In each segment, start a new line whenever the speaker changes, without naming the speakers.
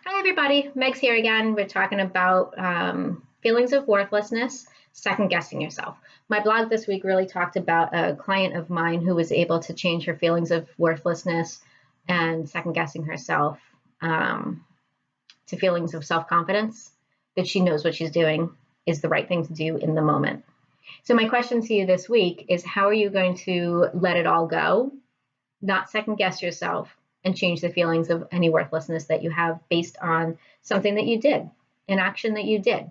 Hi, everybody. Meg's here again. We're talking about feelings of worthlessness, second guessing yourself. My blog this week really talked about a client of mine who was able to change her feelings of worthlessness and second guessing herself to feelings of self-confidence, that she knows what she's doing is the right thing to do in the moment. So my question to you this week is, how are you going to let it all go, not second guess yourself, and change the feelings of any worthlessness that you have based on something that you did, an action that you did?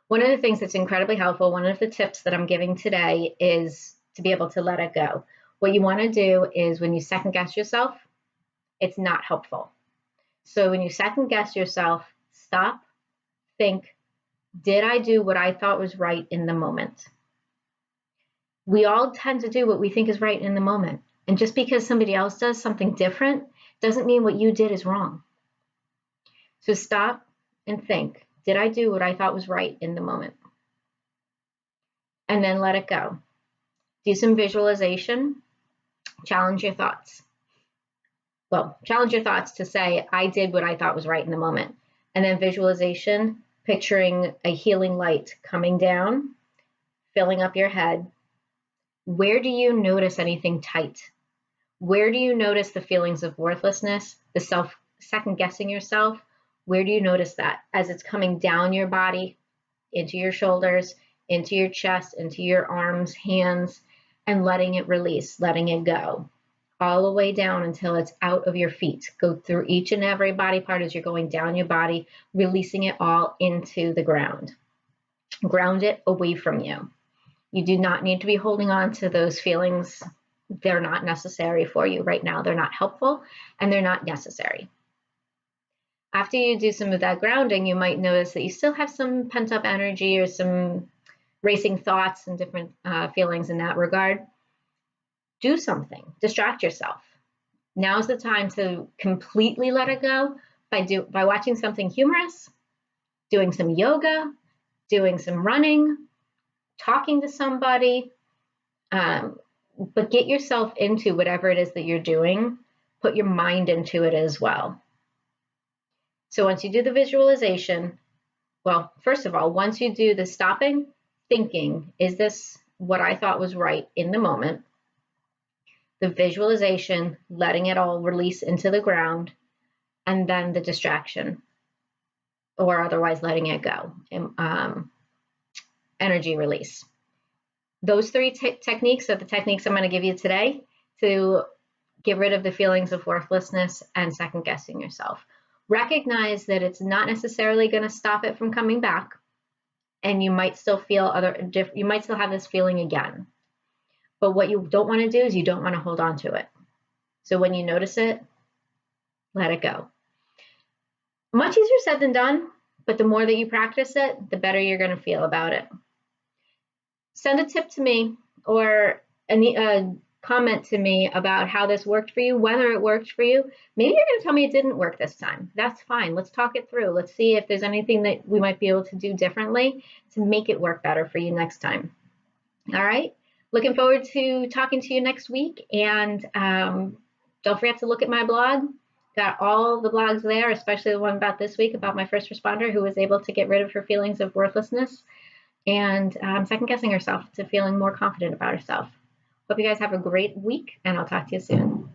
One of the things that's incredibly helpful, one of the tips that I'm giving today, is to be able to let it go. What you want to do is, when you second guess yourself, it's not helpful. So when you second guess yourself, stop, think, did I do what I thought was right in the moment? We all tend to do what we think is right in the moment. And just because somebody else does something different doesn't mean what you did is wrong. So stop and think, did I do what I thought was right in the moment? And then let it go. Do some visualization, challenge your thoughts. Well, challenge your thoughts to say, I did what I thought was right in the moment. And then visualization, picturing a healing light coming down, filling up your head. Where do you notice anything tight? Where do you notice the feelings of worthlessness, the second guessing yourself? Where do you notice that as it's coming down your body, into your shoulders, into your chest, into your arms, hands, and letting it release, letting it go, all the way down until it's out of your feet. Go through each and every body part as you're going down your body, releasing it all into the ground. Ground it away from you. You do not need to be holding on to those feelings. They're not necessary for you right now. They're not helpful, and they're not necessary. After you do some of that grounding, you might notice that you still have some pent-up energy or some racing thoughts and different feelings in that regard. Do something. Distract yourself. Now's the time to completely let it go by watching something humorous, doing some yoga, doing some running, talking to somebody, but get yourself into whatever it is that you're doing. Put your mind into it as well. So once you do the visualization, well, first of all, once you do the stopping, thinking, is this what I thought was right in the moment? The visualization, letting it all release into the ground, and then the distraction, or otherwise letting it go, energy release. Those three techniques are the techniques I'm going to give you today to get rid of the feelings of worthlessness and second guessing yourself. Recognize that it's not necessarily going to stop it from coming back, and you might still feel you might still have this feeling again. But what you don't want to do is you don't want to hold on to it. So when you notice it, let it go. Much easier said than done, but the more that you practice it, the better you're going to feel about it. Send a tip to me or a comment to me about how this worked for you, whether it worked for you. Maybe you're going to tell me it didn't work this time. That's fine. Let's talk it through. Let's see if there's anything that we might be able to do differently to make it work better for you next time. All right. Looking forward to talking to you next week. And don't forget to look at my blog. Got all the blogs there, especially the one about this week about my first responder who was able to get rid of her feelings of worthlessness and second guessing herself to feeling more confident about herself. Hope you guys have a great week, and I'll talk to you soon.